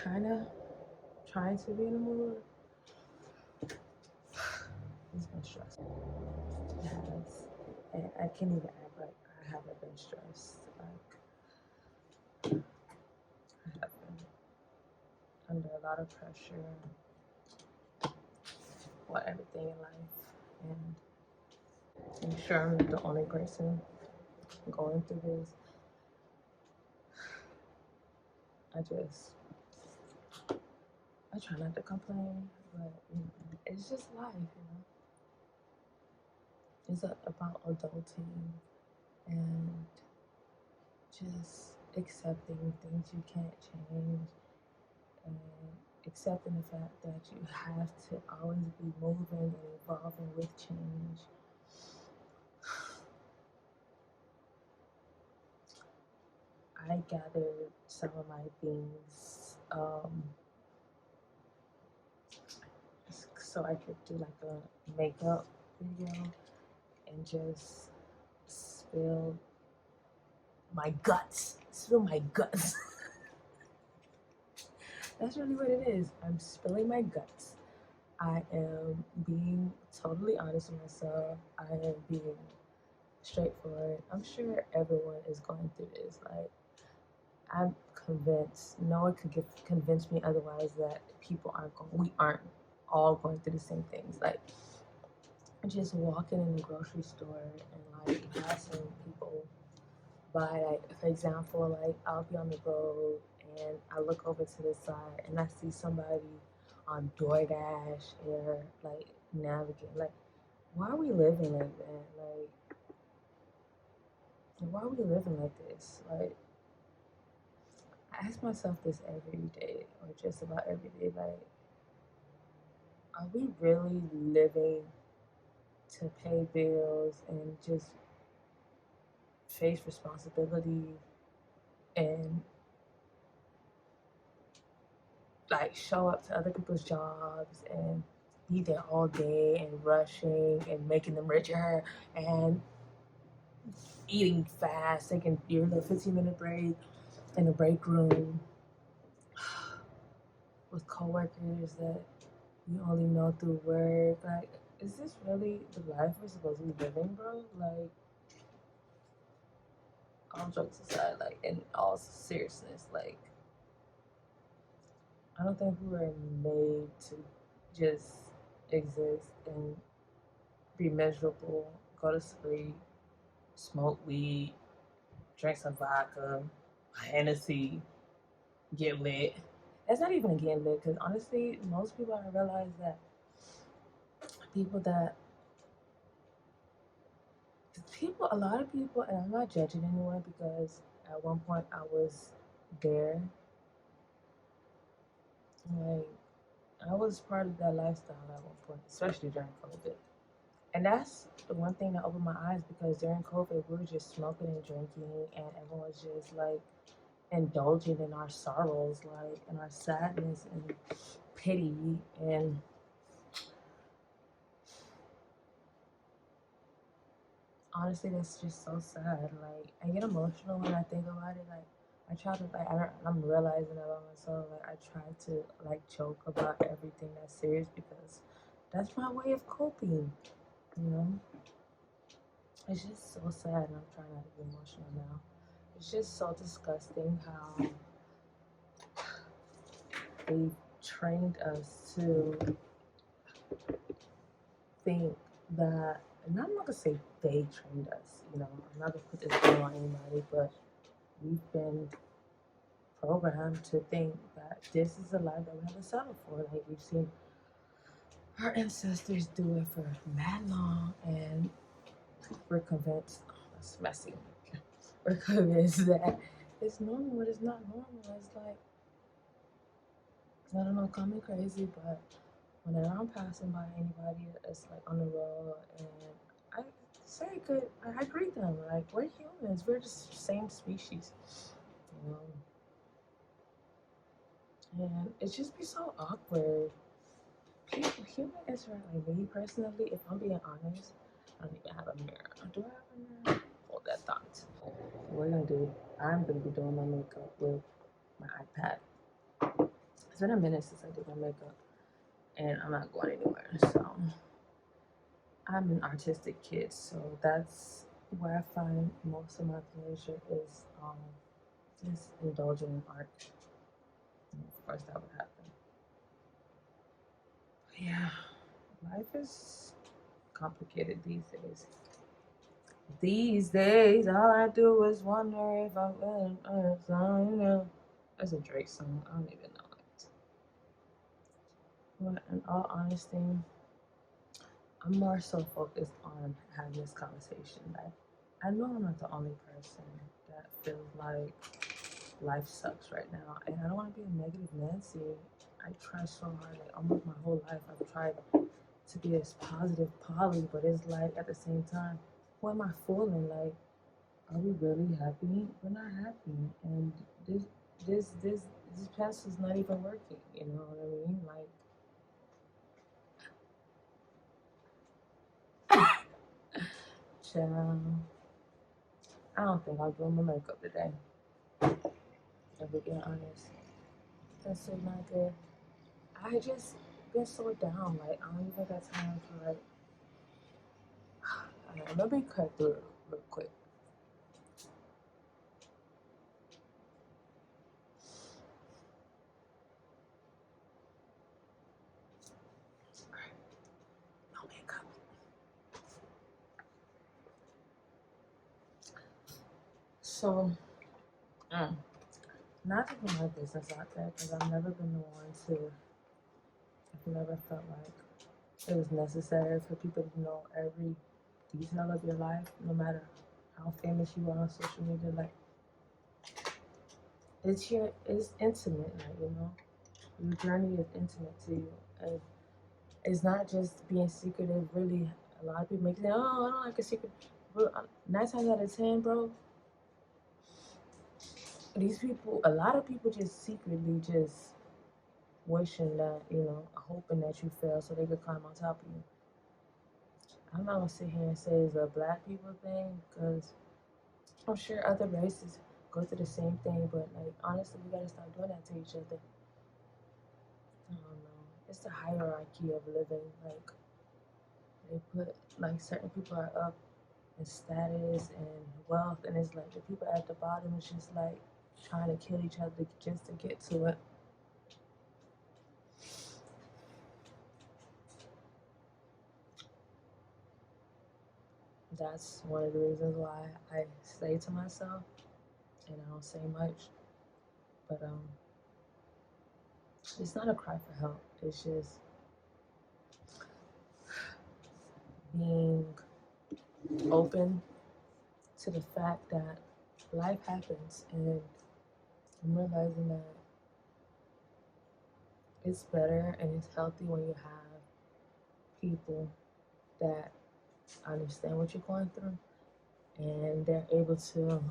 kind of trying to be in the mood. It's been stressful. It has. And I can't even act like I haven't been stressed. Like, I have been under a lot of pressure for everything in life. And I'm sure I'm not the only person going through this. I try not to complain, but it's just life. It's about adulting and just accepting things you can't change and accepting the fact that you have to always be moving and evolving with change. I gathered some of my things so I could do like a makeup video and just spill my guts. Spill my guts. That's really what it is. I'm spilling my guts. I am being totally honest with myself. I am being straightforward. I'm sure everyone is going through this. Like, I'm convinced, no one could convince me otherwise that we aren't all going through the same things. Like, just walking in the grocery store and like passing people by, like, for example, like I'll be on the road and I look over to the side and I see somebody on DoorDash or like Navigate. Like, why are we living like that? Like, why are we living like this? Like, I ask myself this every day, or just about every day. Like, are we really living to pay bills and just face responsibility and like show up to other people's jobs and be there all day and rushing and making them richer and eating fast, taking your little 15-minute break in the break room with coworkers that you only know through work? Like, is this really the life we're supposed to be living, bro? Like, all jokes aside, like, in all seriousness, like, I don't think we were made to just exist and be miserable, go to sleep, smoke weed, drink some vodka, Hennessy, get lit. It's not even getting lit, because honestly, most people, I realize that a lot of people, and I'm not judging anyone because at one point I was there. Like, I was part of that lifestyle at one point, especially during COVID. And that's the one thing that opened my eyes, because during COVID, we were just smoking and drinking, and everyone was just like indulging in our sorrows, like in our sadness and pity. And honestly, that's just so sad. Like, I get emotional when I think about it. Like, I try to, like, I'm realizing about myself. Like, I try to like joke about everything that's serious, because that's my way of coping. You know, it's just so sad, and I'm trying not to be emotional now. It's just so disgusting how they've trained us to think that, and I'm not gonna say they trained us, I'm not gonna put this blame on anybody, but we've been programmed to think that this is the life that we have to settle for. Like, we've seen our ancestors do it for mad long, and we're convinced, oh, that's messy. We're convinced that it's normal, but it's not normal. It's like, I don't know, call me crazy, but whenever I'm passing by anybody that's like on the road, and I say good, I greet them. Like, we're humans, we're just the same species, you know. And it just be so awkward. Human interact, like me personally, if I'm being honest, I don't even have a mirror. Do I have a mirror? Hold that thought. What we're gonna do, I'm gonna be doing my makeup with my iPad. It's been a minute since I did my makeup, and I'm not going anywhere. So I'm an artistic kid, so that's where I find most of my pleasure is just indulging in art. And of course, that would happen. But yeah, life is complicated these days. These days, all I do is wonder if I will earn something. That's a Drake song. I don't even know it. But in all honesty, I'm more so focused on having this conversation. That I know I'm not the only person that feels like life sucks right now, and I don't want to be a negative Nancy. I try so hard, like almost my whole life, I've tried to be this positive Polly, but it's like at the same time, what am I fooling? Like, are we really happy? We're not happy, and this this pencil's not even working. You know what I mean? Like, child, I don't think I'll do my makeup today. If we're being honest, that's so not good. I just been so down. Like, I don't even got time for like. Let me cut through it real quick. No makeup. So, not to put my business out there because I've never been the one to. I've never felt like it was necessary for people to know every detail of your life, no matter how famous you are on social media. Like, it's intimate. Like, your journey is intimate to you, and it's not just being secretive. Really, a lot of people make say, "Oh, I don't like a secret." But 9 times out of 10, bro, these people, a lot of people just secretly just wishing that, hoping that you fail so they could climb on top of you. I'm not gonna sit here and say it's a black people thing because I'm sure other races go through the same thing, but like honestly, we gotta stop doing that to each other. I don't know. It's the hierarchy of living. Like they put like certain people are up in status and wealth, and it's like the people at the bottom is just like trying to kill each other just to get to it. That's one of the reasons why I stay to myself and I don't say much. But it's not a cry for help. It's just being open to the fact that life happens, and I'm realizing that it's better and it's healthy when you have people that understand what you're going through and they're able to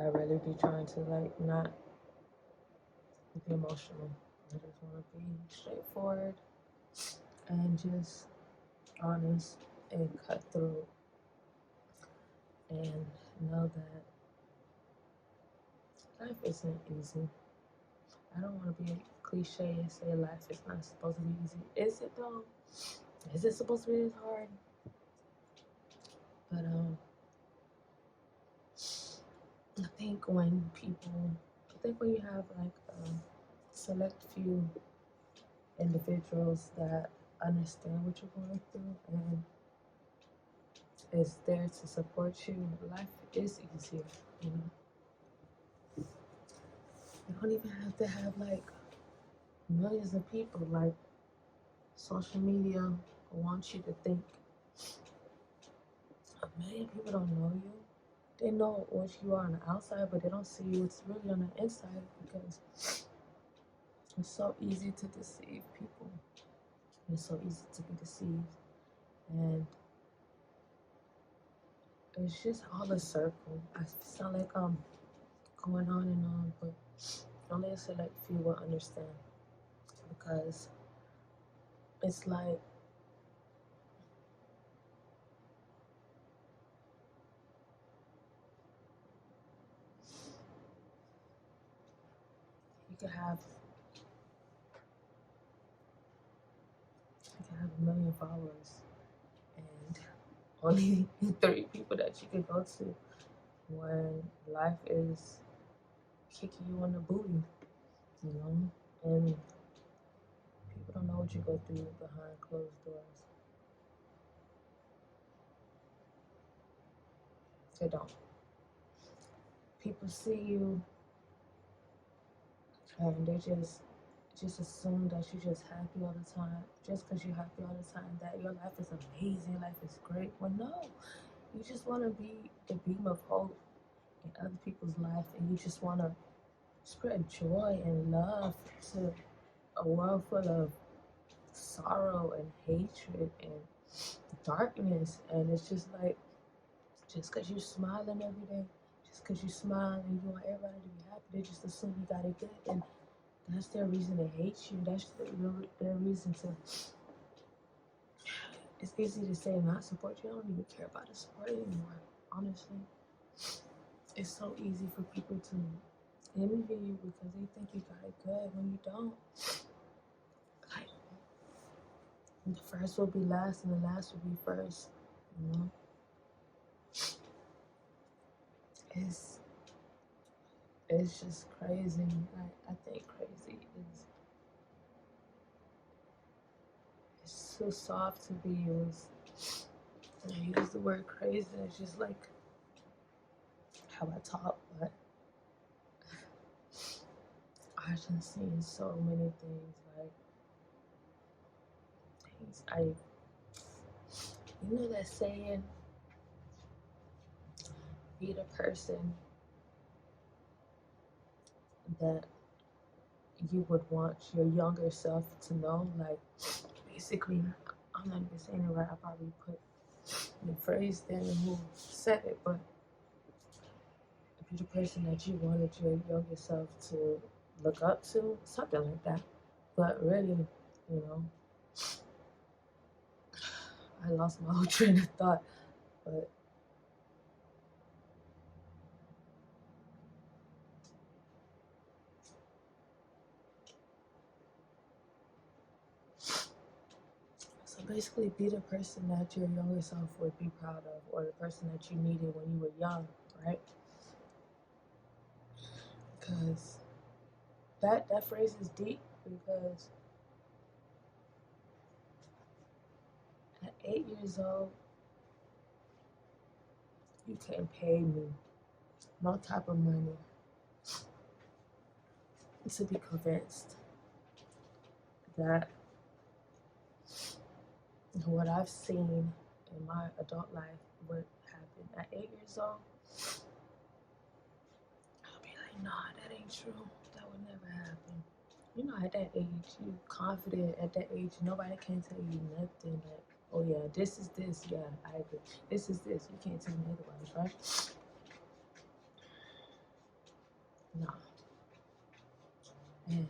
I really be trying to like not be emotional. I just want to be straightforward and just honest and cut through and know that life isn't easy. I don't want to be cliche and say life is not supposed to be easy. Is it though? Is it supposed to be this hard? But I think when you have like a select few individuals that understand what you're going through and is there to support you, life is easier. You know, you don't even have to have like millions of people. Like social media wants you to think a million people don't know you. They know what you are on the outside, but they don't see what's really on the inside because it's so easy to deceive people. It's so easy to be deceived. And it's just all a circle. I sound like I'm going on and on, but only a select few will understand because it's like you could have 1 million followers and only 3 people that you could go to when life is kicking you in the booty, you know? And people don't know what you go through behind closed doors. They don't. People see you and they just assume that you're just happy all the time. Just because you're happy all the time, that your life is amazing, life is great. Well, no, you just want to be the beam of hope in other people's life, and you just want to spread joy and love to a world full of sorrow and hatred and darkness. And it's just like, just because you're smiling every day, just because you smile and you want everybody to be happy, they just assume you got it good, and that's their reason to hate you. That's their reason to. It's easy to say not support you. I don't even care about the support anymore. Honestly, it's so easy for people to envy you because they think you got it good when you don't. Like, the first will be last, and the last will be first. You know, it's just crazy. I think crazy is it's too soft to be used. And I use the word crazy. It's just like how I talk, but I've just seen so many things. Like you know that saying, be the person that you would want your younger self to know. Like, basically, I'm not even saying it right. I probably put the phrase there and who said it, but be the person that you wanted your younger self to look up to, something like that. But really, you know, I lost my whole train of thought. But so basically, be the person that your younger self would be proud of, or the person that you needed when you were young, right? Because that phrase is deep, because at 8 years old, you couldn't pay me no type of money to be convinced that what I've seen in my adult life would happen. At 8 years old, I'll be like, nah, that ain't true. That would never happen. You know, at that age, you confident. At that age, nobody can tell you nothing. Like, oh yeah, this is this. Yeah, I agree. This is this. You can't tell me otherwise, right? No. And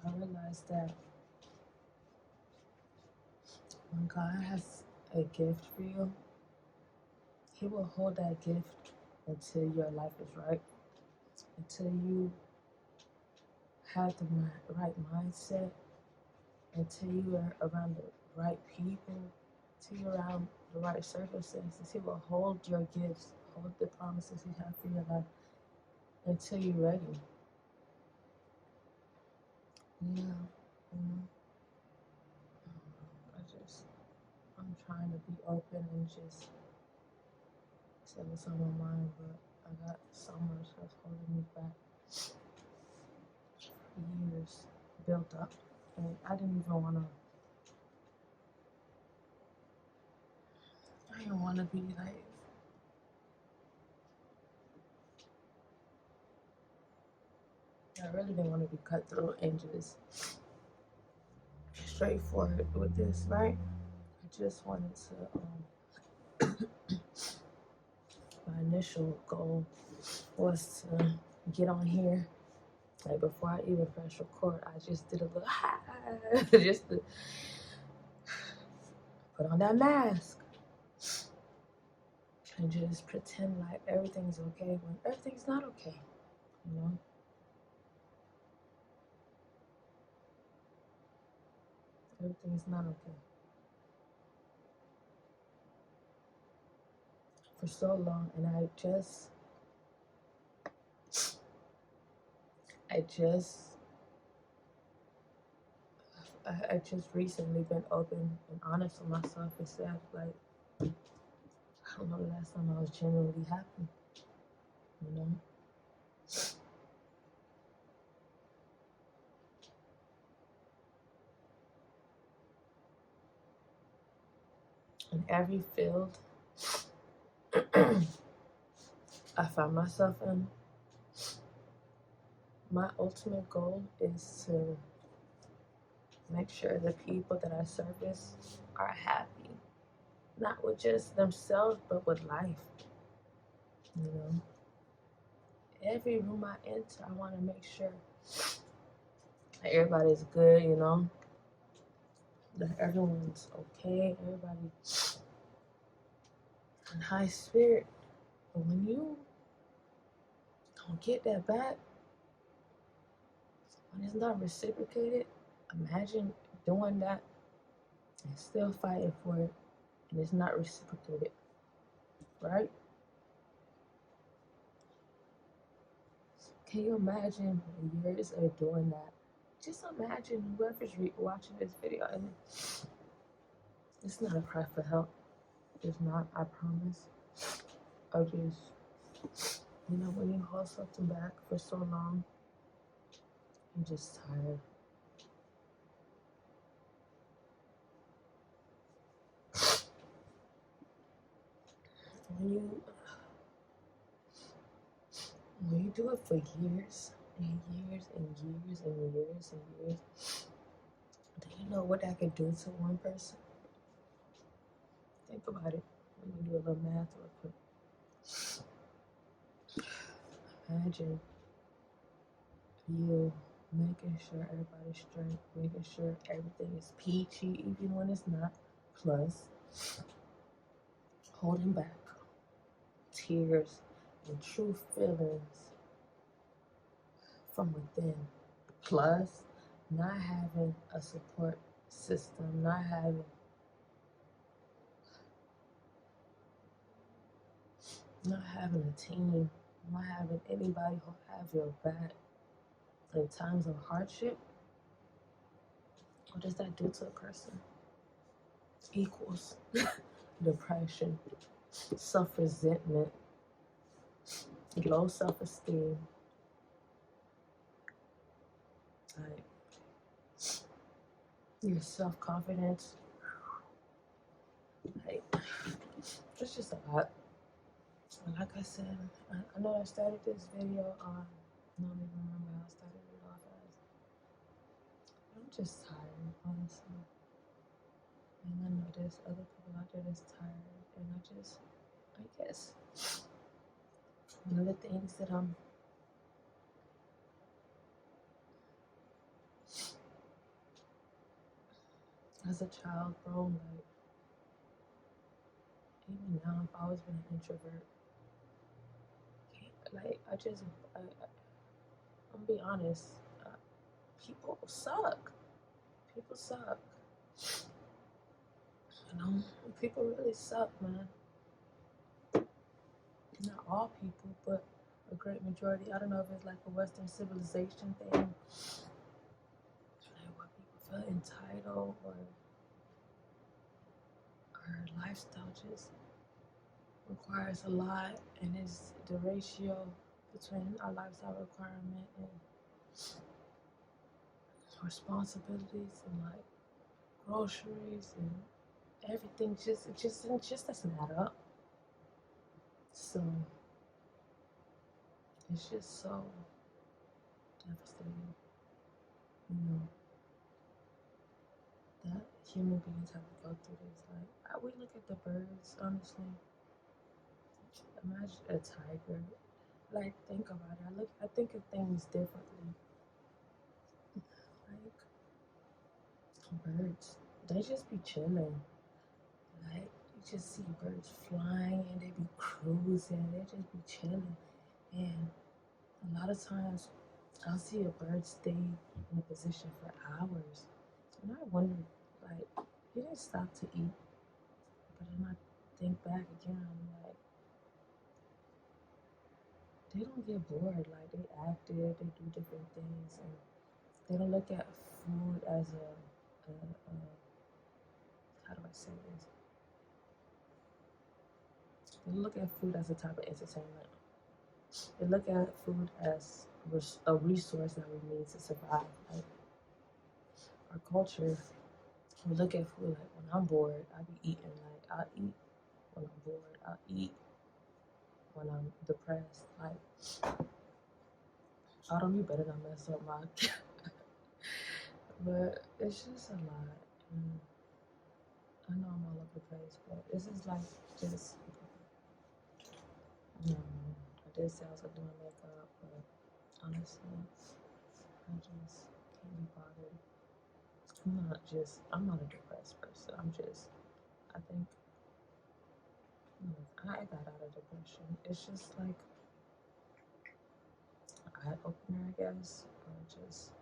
I realized that when God has a gift for you, He will hold that gift until your life is right, until you have the right mindset, until you are around the right people, until you're around the right circumstances. He will hold your gifts, hold the promises He has for your life until you're ready. Yeah, you know, I'm trying to be open and just say what's on my mind, but I got so much that's holding me back. Years built up, and I didn't want to be like, I really didn't want to be cutthroat and just straightforward with this, right? I just wanted to, my initial goal was to get on here. Like, before I even press record, I just did a little, just to put on that mask and just pretend like everything's okay when everything's not okay, you know? Everything is not okay. For so long, and I just I just recently been open and honest with myself and said, like, I don't know the last time I was genuinely happy, you know? In every field I find myself in, my ultimate goal is to make sure the people that I service are happy, not with just themselves, but with life, you know? Every room I enter, I want to make sure that everybody's good, you know? That everyone's okay, everybody's in high spirit. But when you don't get that back, when it's not reciprocated, imagine doing that and still fighting for it and it's not reciprocated, right? Can you imagine years of doing that? Just imagine whoever's watching this video, and it's not a cry for help. It's not, I promise. I just, when you hold something back for so long, you're just tired. When you do it for years and years and years and years and years, do you know what that could do to one person? Think about it. Let me do a little math real quick. Imagine you making sure everybody's straight, making sure everything is peachy even when it's not, plus holding back tears and true feelings from within, plus not having a support system, not having a team, not having anybody who have your back in times of hardship. What does that do to a person? Equals depression, self-resentment, low self-esteem, like your self-confidence. Like, it's just a lot. And like I said, I know I started this video on, I don't even remember how I started it off as. I'm just tired, honestly. And I know there's other people out there that's tired. And I guess, one of the things that as a child, bro, like, even now, I've always been an introvert. Like, I'm gonna be honest, people suck. People suck. People really suck, man. Not all people, but a great majority. I don't know if it's like a Western civilization thing, like where people feel entitled, or our lifestyle just requires a lot, and it's the ratio between our lifestyle requirement and responsibilities and like groceries and everything it just doesn't add up. So it's just so devastating, you know, that human beings have to go through this. Like, we look at the birds, honestly. Imagine a tiger. Like, think about it. I think of things differently. Like, birds, they just be chilling. Like, you just see birds flying and they be cruising. They just be chilling. And a lot of times, I'll see a bird stay in a position for hours. And I wonder, Like, he didn't stop to eat. But then I think back again, I'm like, they don't get bored. Like, they active, they do different things, and they don't look at food as a how do I say this? They look at food as a type of entertainment. They look at food as a resource that we need to survive. Like, our culture, we look at food like, when I'm bored, I be eating. Like, I'll eat when I'm bored. I'll eat when I'm depressed. Like, I don't, you better not mess up my but it's just a lot. And I know I'm all over the place, but this is like just, I did say I was gonna do my makeup, but honestly, I just can't be bothered. I'm not a depressed person. I think, I got out of depression. It's just like an eye opener, I guess. Or just,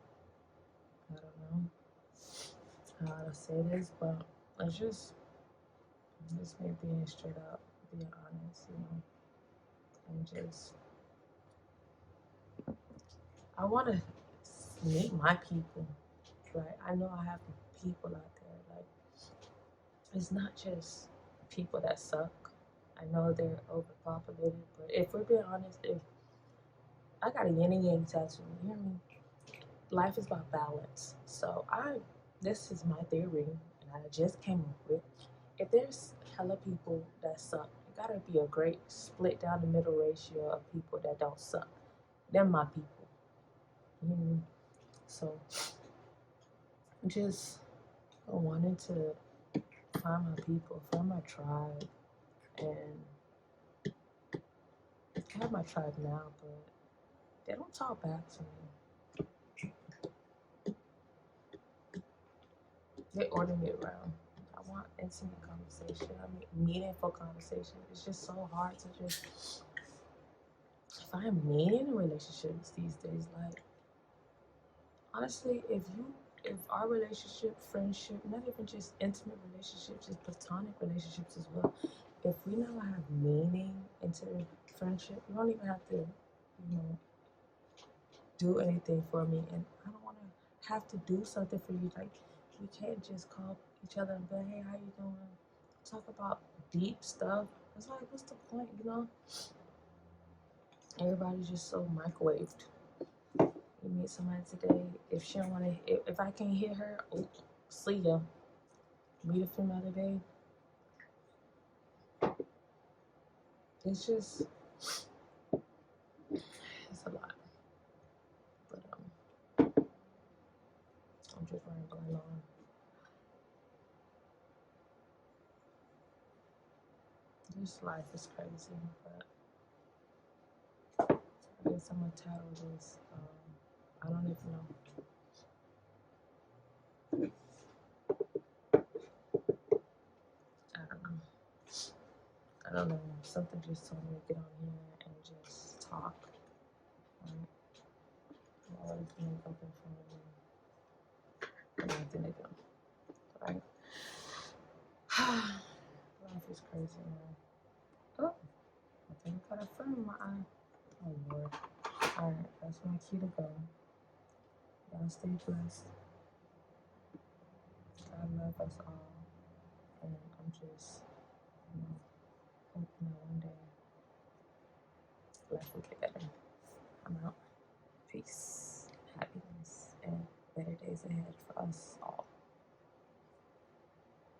I don't know how to say this, but it's just me being straight up, being honest, and just, I want to meet my people, right? I know I have people out there, like, it's not just people that suck. I know they're overpopulated, but if we're being honest, if I got a yin and yang tattoo, you hear me? Life is about balance. So this is my theory, and I just came up with. If there's hella people that suck, it gotta be a great split down the middle ratio of people that don't suck. They're my people. You hear me? So just wanted to find my people, find my tribe, and I have my tribe now, but they don't talk back to me. They order me around. I want intimate conversation. I mean, meaningful conversation. It's just so hard to just find meaning in relationships these days. Like, honestly, if our relationship, friendship, not even just intimate relationships, just platonic relationships as well, if we never have meaning into friendship, you don't even have to, do anything for me, and I don't want to have to do something for you. Like, we can't just call each other and be like, hey, how you doing? Talk about deep stuff. It's like, what's the point, Everybody's just so microwaved. You meet somebody today, if she don't want to, if I can't hear her, oh, see ya. Meet her another day. It's just, it's a lot. But I'm just rambling on. This life is crazy, but I guess I'm gonna title this. I don't even know. I don't know. I don't know. Something just told me to get on here and just talk. Right? All this makeup in front of me. Nothing to do. Right? Life is crazy, man. Oh, I think I got a friend in my eye. Oh Lord. Alright, that's my cue to go. Y'all stay blessed. God love us all. And I'm just, hoping that one day life will get better. I'm out. Peace, happiness, and better days ahead for us all.